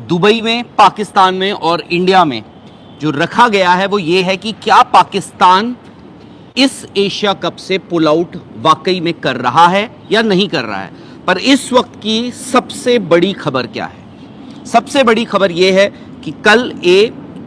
Dubai में, पाकिस्तान में और इंडिया में जो रखा गया है वो ये है कि क्या पाकिस्तान इस एशिया कप से पुल आउट वाकई में कर रहा है या नहीं कर रहा है। पर इस वक्त की सबसे बड़ी खबर क्या है? सबसे बड़ी खबर यह है कि कल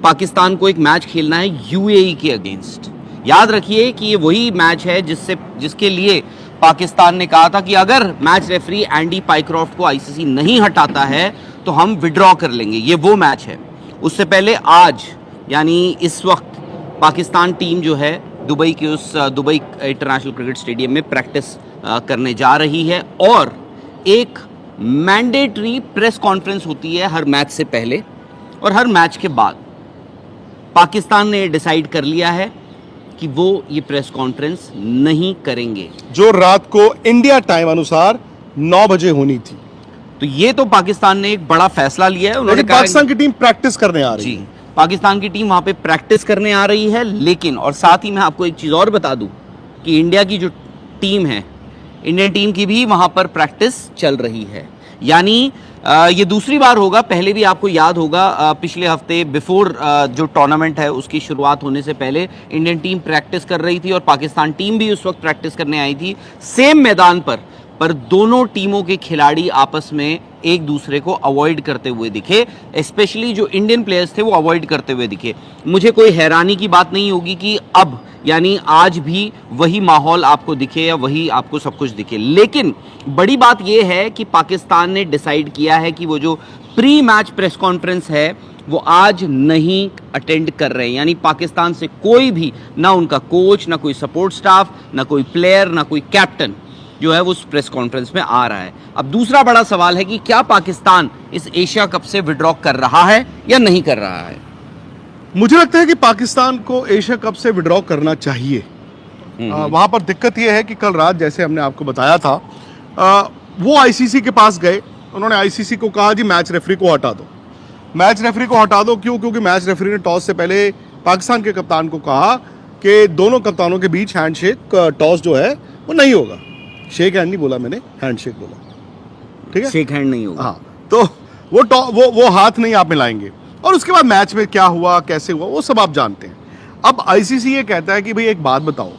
पाकिस्तान को एक मैच खेलना है यूएई के अगेंस्ट। याद रखिए कि ये वही मैच है जिसके लिए पाकिस्तान ने कहा था कि अगर मैच रेफरी एंडी पाइक्रॉफ्ट को आईसीसी नहीं हटाता है तो हम विड्रॉ कर लेंगे। ये वो मैच है। उससे पहले आज यानी इस वक्त पाकिस्तान टीम जो है दुबई के उस दुबई इंटरनेशनल क्रिकेट स्टेडियम में प्रैक्टिस करने जा रही है और एक मैंडेटरी प्रेस कॉन्फ्रेंस होती है हर मैच से पहले और हर मैच के बाद। पाकिस्तान ने डिसाइड कर लिया है कि वो ये प्रेस कॉन्फ्रेंस नहीं करेंगे, जो रात को इंडिया टाइम अनुसार 9 बजे होनी थी। तो ये तो पाकिस्तान ने एक बड़ा फैसला लिया है। उन्होंने पाकिस्तान की टीम प्रैक्टिस करने आ रही है। पाकिस्तान की टीम वहां पे प्रैक्टिस करने आ रही है, लेकिन और साथ ही मैं आपको एक चीज और बता दूं कि इंडिया की जो टीम है, इंडियन टीम की भी वहां पर प्रैक्टिस चल रही है। यानी ये दूसरी बार होगा। पहले भी आपको याद होगा पिछले हफ्ते बिफोर जो टूर्नामेंट है उसकी शुरुआत होने से पहले इंडियन टीम प्रैक्टिस कर रही थी और पाकिस्तान टीम भी उस वक्त प्रैक्टिस करने आई थी सेम मैदान पर दोनों टीमों के खिलाड़ी आपस में एक दूसरे को अवॉइड करते हुए दिखे। स्पेशली जो इंडियन प्लेयर्स थे वो अवॉइड करते हुए दिखे। मुझे कोई हैरानी की बात नहीं होगी कि अब यानी आज भी वही माहौल आपको दिखे या वही आपको सब कुछ दिखे। लेकिन बड़ी बात यह है कि पाकिस्तान ने डिसाइड किया है कि वो जो प्री मैच प्रेस कॉन्फ्रेंस है वो आज नहीं अटेंड कर रहे हैं। यानी पाकिस्तान से कोई भी, ना उनका कोच, ना कोई सपोर्ट स्टाफ, ना कोई प्लेयर, ना कोई कैप्टन जो है वो उस प्रेस कॉन्फ्रेंस में आ रहा है। अब दूसरा बड़ा सवाल है कि क्या पाकिस्तान इस एशिया कप से विड्रॉ कर रहा है या नहीं कर रहा है। मुझे लगता है कि पाकिस्तान को एशिया कप से विड्रॉ करना चाहिए। वहां पर दिक्कत यह है कि कल रात जैसे हमने आपको बताया था वो आईसीसी के पास गए। उन्होंने आईसीसी को कहा जी मैच रेफरी को हटा दो। मैच रेफरी को हटा दो क्यों? क्योंकि मैच रेफरी ने टॉस से पहले पाकिस्तान के कप्तान को कहा कि दोनों कप्तानों के बीच हैंडशेक टॉस जो है वो नहीं होगा। शेक हैंड नहीं बोला मैंने, हैंडशेक बोला। ठीक है, शेक हैंड नहीं होगा। हाँ, तो वो हाथ नहीं आप मिलाएंगे। और उसके बाद मैच में क्या हुआ, कैसे हुआ, वो सब आप जानते हैं। अब आईसीसी ये कहता है कि भाई एक बात बताओ,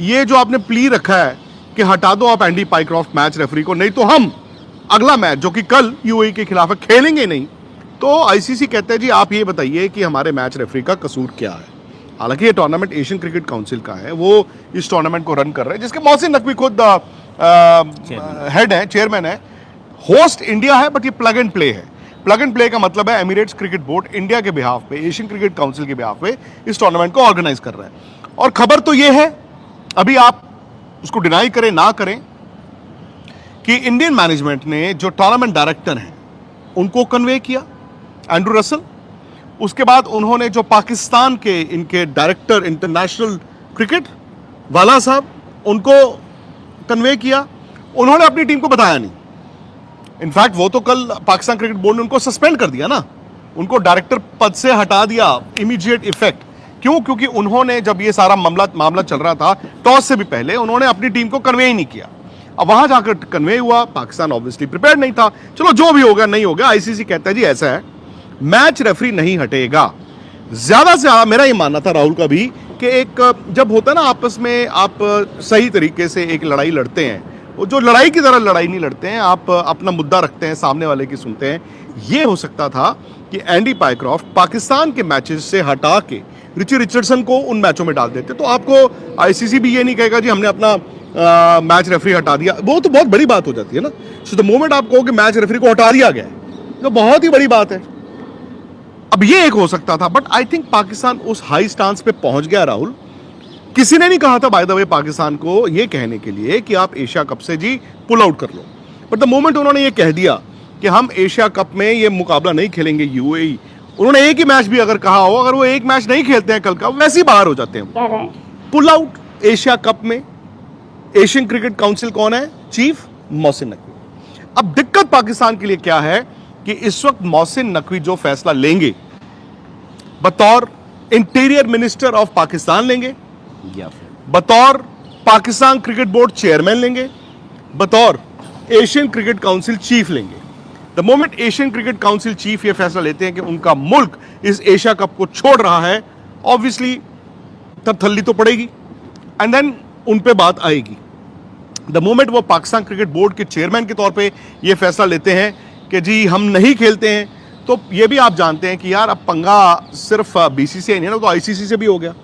ये जो आपने प्ली रखा है कि हटा दो आप एंडी पाइक्रॉफ्ट मैच रेफरी को, नहीं तो हम अगला मैच जो कि कल यूएई के खिलाफ खेलेंगे नहीं। तो आईसीसी कहता है जी आप ये बताइए कि हमारे मैच रेफरी का कसूर क्या है। हालांकि ये टूर्नामेंट एशियन क्रिकेट काउंसिल का है, वो इस टूर्नामेंट को रन कर रहे हैं, जिसके मोहसिन नकवी खुद हेड है, चेयरमैन है। होस्ट इंडिया है, बट ये प्लग एंड प्ले है। प्लग एंड प्ले का मतलब है एमिरेट्स क्रिकेट बोर्ड इंडिया के बिहाफ पे, एशियन क्रिकेट काउंसिल के बिहाफ पे इस टूर्नामेंट को ऑर्गेनाइज कर रहा है। और खबर तो ये है, अभी आप उसको डिनाई करें ना करें, कि इंडियन मैनेजमेंट ने जो टूर्नामेंट डायरेक्टर हैं उनको कन्वे किया, एंड्रू रसल। उसके बाद उन्होंने जो पाकिस्तान के इनके डायरेक्टर इंटरनेशनल क्रिकेट वाला साहब, उनको कन्वे किया। उन्होंने अपनी टीम को बताया नहीं। इनफैक्ट वो तो कल पाकिस्तान क्रिकेट बोर्ड ने उनको सस्पेंड कर दिया ना, उनको डायरेक्टर पद से हटा दिया इमीडिएट इफेक्ट। क्यों? क्योंकि उन्होंने जब ये सारा मामला चल रहा था टॉस से भी पहले, उन्होंने अपनी टीम को कन्वे ही नहीं किया। अब वहां जाकर कन्वे हुआ, पाकिस्तान ऑब्वियसली प्रिपेयर्ड नहीं था। चलो जो भी होगा नहीं होगा, आईसीसी कहता है जी ऐसा है, मैच रेफरी नहीं हटेगा। ज्यादा से ज्यादा मेरा ये मानना था, राहुल का भी, कि एक जब होता है ना आपस में आप सही तरीके से एक लड़ाई लड़ते हैं, वो जो लड़ाई की तरह लड़ाई नहीं लड़ते हैं, आप अपना मुद्दा रखते हैं, सामने वाले की सुनते हैं। ये हो सकता था कि एंडी पाइक्रॉफ्ट पाकिस्तान के मैचेस से हटा के रिची रिचर्डसन को उन मैचों में डाल देते, तो आपको आईसीसी भी ये नहीं कहेगा जी हमने अपना मैच रेफरी हटा दिया। वो तो बहुत बड़ी बात हो जाती है ना। सो द मोमेंट आप कहो कि मैच रेफरी को हटा दिया गया तो बहुत ही बड़ी बात है। अब ये एक हो सकता था, बट आई थिंक पाकिस्तान उस हाई स्टांस पे पहुंच गया। राहुल, किसी ने नहीं कहा था बाय द वे पाकिस्तान को ये कहने के लिए कि आप एशिया कप से जी पुल आउट कर लो, बट द मोमेंट उन्होंने ये कह दिया कि हम एशिया कप में ये मुकाबला नहीं खेलेंगे यूएई, उन्होंने एक ही मैच भी अगर कहा हो, अगर वो एक मैच नहीं खेलते हैं कल का, वैसे ही बाहर हो जाते हैं। पुल आउट एशिया कप में एशियन क्रिकेट काउंसिल कौन है? चीफ मोहसिन नकवी। अब दिक्कत पाकिस्तान के लिए क्या है कि इस वक्त मोहसिन नकवी जो फैसला लेंगे बतौर इंटीरियर मिनिस्टर ऑफ पाकिस्तान लेंगे, या फिर बतौर पाकिस्तान क्रिकेट बोर्ड चेयरमैन लेंगे, बतौर एशियन क्रिकेट काउंसिल चीफ लेंगे। The moment Asian cricket council chief ये फैसला लेते हैं कि उनका मुल्क इस एशिया कप को छोड़ रहा है, ऑब्वियसली तब थल्ली तो पड़ेगी एंड देन उन पे बात आएगी। द मोमेंट वो पाकिस्तान क्रिकेट बोर्ड के चेयरमैन के तौर पे ये फैसला लेते हैं कि जी हम नहीं खेलते हैं, तो ये भी आप जानते हैं कि यार अब पंगा सिर्फ बीसीसीआई नहीं है ना, तो आईसीसी से भी हो गया।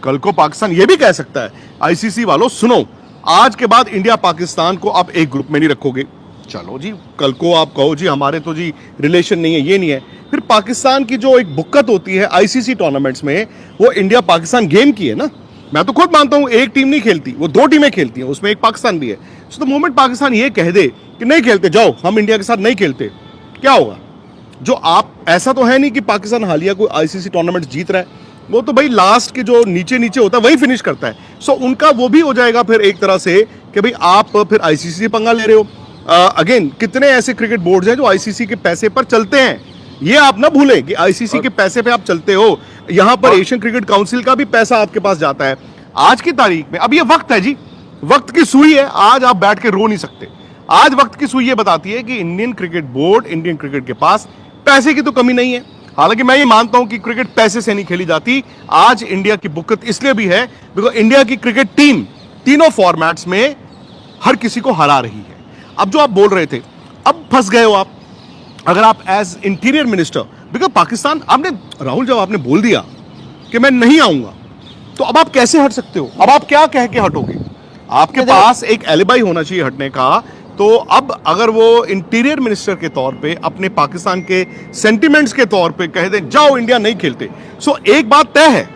कल को पाकिस्तान ये भी कह सकता है आईसीसी वालों सुनो, आज के बाद इंडिया पाकिस्तान को आप एक ग्रुप में नहीं रखोगे। चलो जी, कल को आप कहो जी हमारे तो जी रिलेशन नहीं है, ये नहीं है, फिर पाकिस्तान की जो एक बुक्कत होती है आईसीसी टूर्नामेंट्स में, वो इंडिया पाकिस्तान गेम की है ना। मैं तो खुद मानता हूं एक टीम नहीं खेलती, वो 2 टीमें खेलती हैं, उसमें एक पाकिस्तान भी है। सो द मोमेंट पाकिस्तान ये कह दे कि नहीं खेलते, जाओ हम इंडिया के साथ नहीं खेलते, क्या होगा? जो आप, ऐसा तो है नहीं कि पाकिस्तान हालिया कोई आईसीसी टूर्नामेंट जीत रहा है, वो तो भाई लास्ट के जो नीचे नीचे होता है वही फिनिश करता है। सो उनका वो भी हो जाएगा फिर एक तरह से कि भाई आप फिर आईसीसी से पंगा ले रहे हो। अगेन कितने ऐसे क्रिकेट बोर्ड्स हैं जो आईसीसी के पैसे पर चलते हैं, ये आप ना भूलें कि आईसीसी के पैसे पे आप चलते हो। यहां पर एशियन क्रिकेट काउंसिल का भी पैसा आपके पास जाता है। आज की तारीख में, अब ये वक्त है जी, वक्त की सुई है, आज आप बैठ के रो नहीं सकते। आज वक्त की सुई ये बताती है कि Indian cricket board, Indian cricket के पास पैसे की तो कमी नहीं है। हालांकि मैं ये मानता हूं कि क्रिकेट पैसे से नहीं खेली जाती। आज इंडिया की बुक्कत इसलिए भी है बिकॉज इंडिया की क्रिकेट टीम तीनों फॉर्मेट्स में हर किसी को हरा रही है। अब जो आप बोल रहे थे, अब फंस गए हो आप। अगर आप as interior minister, because Pakistan, आपने राहुल जब आपने बोल दिया कि मैं नहीं आऊंगा, तो अब आप कैसे हट सकते हो? अब आप क्या कह के हटोगे? आपके पास एक एलिबाई होना चाहिए हटने का। तो अब अगर वो इंटीरियर मिनिस्टर के तौर पे अपने पाकिस्तान के सेंटिमेंट्स के तौर पे कह दें जाओ इंडिया नहीं खेलते, सो एक बात तय है,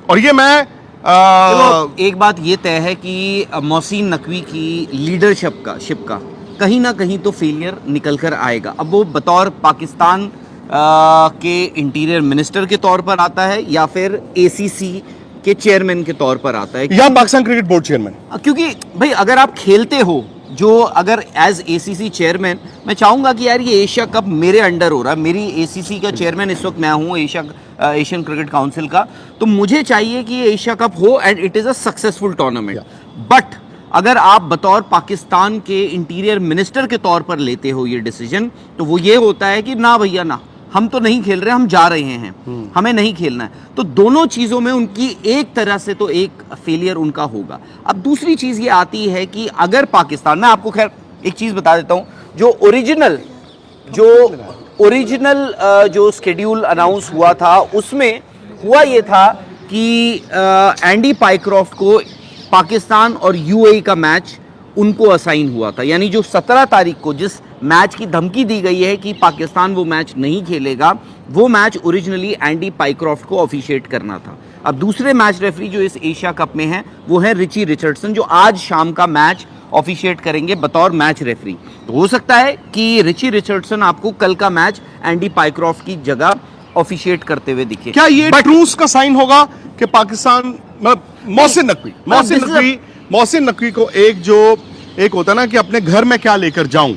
और ये मैं एक बात ये तय है कि मोहसिन नकवी की लीडरशिप का कहीं ना कहीं तो फेलियर निकल कर आएगा। अब वो बतौर पाकिस्तान के इंटीरियर मिनिस्टर के तौर पर आता है या फिर एसीसी के चेयरमैन के तौर पर आता है, या पाकिस्तान क्रिकेट बोर्ड चेयरमैन। क्योंकि भाई अगर आप खेलते हो, जो अगर एज एसीसी चेयरमैन मैं चाहूंगा कि यार ये एशिया कप मेरे अंडर हो रहा है, मेरी एसीसी का चेयरमैन इस वक्त मैं हूँ एशियन क्रिकेट काउंसिल का, तो मुझे चाहिए कि ये एशिया कप हो and it is a successful tournament. But अगर आप बतौर पाकिस्तान के इंटीरियर मिनिस्टर के तौर पर लेते हो ये डिसीजन, तो वो ये होता है कि ना भैया ना, हम तो नहीं खेल रहे, हम जा रहे हैं, हमें नहीं खेलना है। तो दोनों चीज़ों में उनकी एक तरह से तो एक फेलियर उनका होगा। अब दूसरी चीज़ ये आती है कि अगर पाकिस्तान, मैं आपको खैर एक चीज़ बता देता हूँ, जो ओरिजिनल जो स्केड्यूल अनाउंस हुआ था, उसमें हुआ ये था कि एंडी पाइक्रॉफ्ट को पाकिस्तान और यूएई का मैच उनको असाइन हुआ था। यानी जो 17 तारीख को जिस मैच की धमकी दी गई है कि पाकिस्तान वो मैच नहीं खेलेगा, वो मैच ओरिजिनली एंडी पाइक्रॉफ्ट को ऑफिशिएट करना था। अब दूसरे मैच रेफरी जो इस एशिया कप में हैं वो हैं रिची रिचर्डसन, जो आज शाम का मैच ऑफिशिएट करेंगे बतौर मैच रेफरी। तो हो सकता है कि रिची रिचर्डसन आपको कल का मैच एंडी पाइक्रॉफ्ट की जगह ऑफिशिएट करते हुए दिखे। क्या ये ट्रूस का साइन होगा कि पाकिस्तान, मोहसिन नकवी को एक होता ना कि अपने घर में क्या लेकर जाऊं,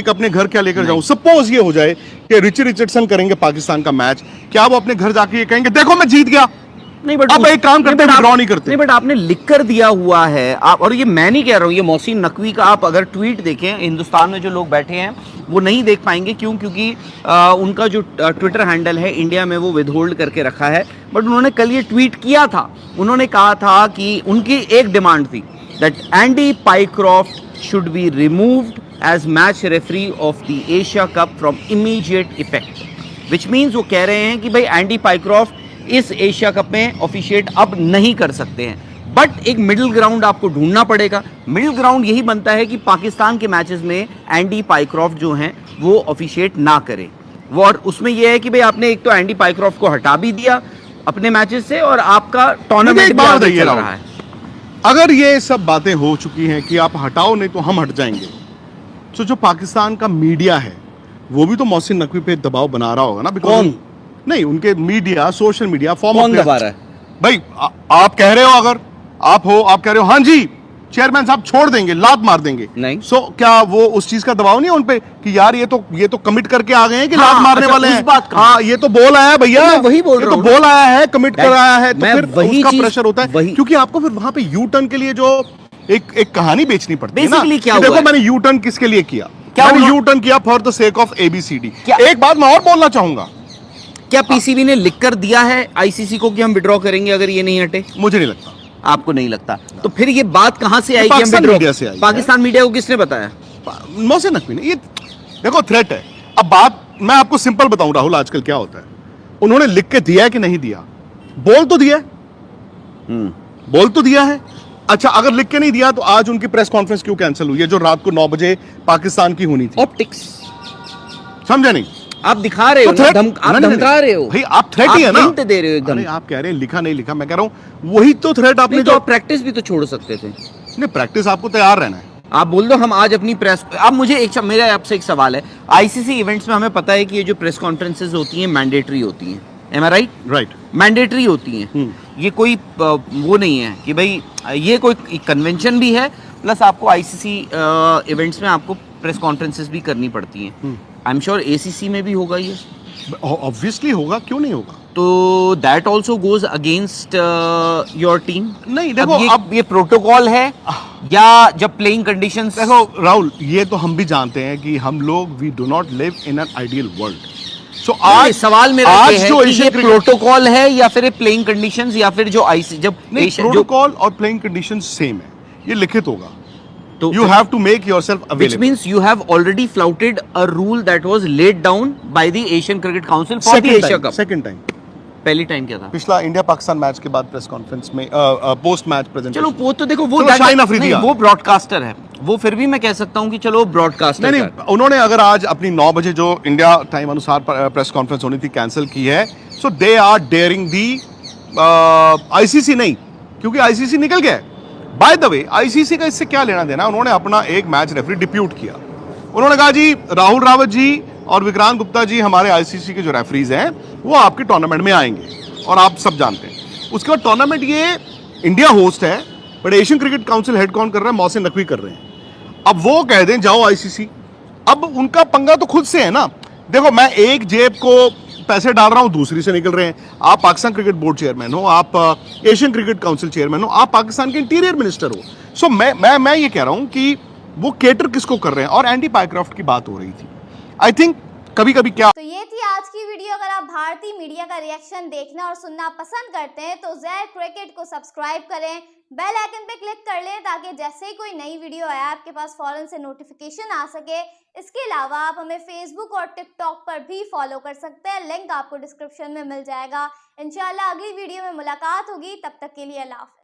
अपने घर क्या लेकर जाऊं। सपोज ये हो जाए कि रिची रिचर्डसन करेंगे पाकिस्तान का मैच, क्या वो अपने घर जाके ये कहेंगे देखो मैं जीत गया? नहीं, बट आप एक काम करते हैं, विड्रॉ नहीं करते। नहीं, बट आपने लिख कर दिया हुआ है आप, और ये मैं नहीं कह रहा हूँ, ये मोहसिन नकवी का आप अगर ट्वीट देखें, हिंदुस्तान में जो लोग बैठे हैं वो नहीं देख पाएंगे। क्योंकि उनका जो ट्विटर हैंडल है इंडिया में वो विदहोल्ड करके रखा है, बट उन्होंने कल ये ट्वीट किया था। उन्होंने कहा था कि उनकी एक डिमांड थी that Andy Pycroft should be removed as match referee of the Asia Cup from immediate effect, which means वो कह रहे हैं कि भाई एंडी पाइक्रॉफ्ट इस एशिया कप में ऑफिशिएट अब नहीं कर सकते हैं। बट एक मिडिल ग्राउंड आपको ढूंढना पड़ेगा। मिडिल ग्राउंड यही बनता है कि पाकिस्तान के मैचेस में एंडी पाइक्रॉफ्ट जो हैं वो ऑफिशिएट ना करें। वो और उसमें यह है कि भाई आपने एक तो एंडी पाइक्रॉफ्ट को हटा भी दिया अपने मैचेस से, और आपका टूर्नामेंट भी आगे चल रहा है। अगर ये सब बातें हो चुकी हैं कि आप हटाओ नहीं तो हम हट जाएंगे, तो जो पाकिस्तान का मीडिया है वो भी तो मोहसिन नकवी पे दबाव बना रहा होगा ना। कौन? नहीं, उनके मीडिया, सोशल मीडिया फॉर्म कौन दबा रहा है भाई? आप कह रहे हो, अगर आप कह रहे हो हाँ जी चेयरमैन साहब छोड़ देंगे, लात मार देंगे, नहीं। सो क्या वो उस चीज का दबाव नहीं है उन पे कि यार ये तो कमिट करके आ गए हैं कि हाँ, लात मारने अच्छा, वाले उस हैं? बात का। हाँ, ये तो बोल आया है भैया, मैं वही बोल रहा हूं। ये तो बोल आया है, कमिट कर आया है, तो फिर वही उसका प्रेशर होता है। क्योंकि आपको फिर वहां पे यू टर्न के लिए जो एक कहानी बेचनी पड़ती है ना, बेसिकली क्या कि हुआ देखो है? मैंने यू टर्न किसके लिए किया। क्या मैंने उन्होंने- यू टर्न किया for the sake of ABCD। क्या- एक बात मैं और बोलना चाहूंगा, क्या पीसीबी ने लिख कर दिया है आईसीसी को कि हम विड्रॉ करेंगे अगर ये नहीं हटे? मुझे नहीं लगता। आपको नहीं लगता? तो फिर ये बात कहां से आई कि हम पाकिस्तान विड्रॉ? मीडिया से आई है। पाकिस्तान मीडिया को किसने बताया? मोहसिन नकवी ने। ये देखो थ्रेट है। अब बात मैं आपको सिंपल बताऊं राहुल, आजकल क्या होता है, उन्होंने लिख के दिया है कि नहीं दिया? बोल तो दिया है, बोल तो दिया है। अच्छा, अगर लिख के नहीं दिया तो आज उनकी प्रेस कॉन्फ्रेंस क्यों कैंसिल हुई है जो रात को 9 बजे पाकिस्तान की होनी थी? ऑप्टिक्स। समझा नहीं? आप दिखा रहे हो तो ना, threat- आप नहीं, नहीं, धमका नहीं। रहे हो भाई आप थ्रेट ही है ना, hint दे रहे हो एकदम। अरे आप कह रहे हैं लिखा नहीं लिखा, मैं कह रहा हूं वही तो थ्रेट आपने नहीं तो जो आप प्रैक्टिस भी तो छोड़ सकते थे। नहीं, प्रैक्टिस आपको तैयार रहना है। आप बोल दो हम आज अपनी प्रेस। अब मुझे मेरा आपसे एक सवाल है, आईसीसी इवेंट्स में हमें पता है कि ये जो प्रेस कॉन्फ्रेंसेज होती हैं मैंडेटरी होती हैं, एम आई राइट? राइट। मैंडेटरी होती हैं। ये कोई वो नहीं है कि भाई ये कोई कन्वेंशन भी है, प्लस आपको आईसीसी इवेंट्स में आपको प्रेस कॉन्फ्रेंसेस भी करनी पड़ती हैं। आई एम श्योर एसीसी में भी होगा ये, ऑब्वियसली होगा, क्यों नहीं होगा? तो that also goes against your team. नहीं देखो, अब ये प्रोटोकॉल है या जब प्लेइंग कंडीशंस। देखो राहुल, ये तो हम भी जानते हैं कि हम लोग we do not live in an ideal world. So आज सवाल मेरा आज ये है जो कि ये एशियन क्रिकेट प्रोटोकॉल है या फिर प्लेइंग कंडीशंस या फिर जो आईसी जब नहीं, एशियन जो प्रोटोकॉल और प्लेइंग कंडीशन सेम है, ये लिखित होगा। तो you have to make yourself which available. means you have already flouted a rule that was laid down by the Asian Cricket Council for the Asia Cup. Second time पहली time क्या था? पिछला India Pakistan match के बाद press conference में post match presentation. चलो वो तो देखो वो चलो, शाहीन अफरीदी नहीं, वो ब्रॉडकास्टर है, वो फिर भी मैं कह सकता हूँ कि चलो ब्रॉडकास्टर नहीं नहीं, उन्होंने अगर आज अपनी 9 बजे जो इंडिया टाइम अनुसार प्रेस कॉन्फ्रेंस होनी थी कैंसिल की है, so they are daring the ICC नहीं, क्योंकि आईसीसी निकल गया है। बाय द वे, आईसीसी का इससे क्या लेना देना? उन्होंने अपना एक मैच रेफरी डिप्यूट किया। उन्होंने कहा जी राहुल रावत जी और विक्रांत गुप्ता जी हमारे आईसीसी के जो रेफरीज हैं वो आपके टूर्नामेंट में आएंगे, और आप सब जानते हैं। उसके बाद टूर्नामेंट ये इंडिया होस्ट है, but Asian cricket council head कौन कर रहा है? मोहसिन नकवी कर रहे हैं। अब वो कह दें जाओ आईसीसी, अब उनका पंगा तो खुद से है ना। देखो, मैं एक जेब को पैसे डाल रहा हूं, दूसरी से निकल रहे हैं। आप पाकिस्तान क्रिकेट बोर्ड चेयरमैन हो, आप एशियन क्रिकेट काउंसिल चेयरमैन हो, आप पाकिस्तान के इंटीरियर मिनिस्टर हो। सो मैं ये कह रहा हूं कि वो केटर किसको कर रहे हैं? और एंडी पायक्रॉफ्ट की बात हो रही थी। आई थिंक कभी कभी क्या। तो ये थी आज की वीडियो। अगर आप भारतीय मीडिया का रिएक्शन देखना और सुनना पसंद करते हैं तो ज़ेड क्रिकेट को सब्सक्राइब करें, बेल आइकन पे क्लिक कर लें ताकि जैसे ही कोई नई वीडियो आए आपके पास फौरन से नोटिफिकेशन आ सके। इसके अलावा आप हमें फेसबुक और टिकटॉक पर भी फॉलो कर सकते हैं, लिंक आपको डिस्क्रिप्शन में मिल जाएगा। इंशाल्लाह अगली वीडियो में मुलाकात होगी, तब तक के लिए अल्लाह हाफ़िज़।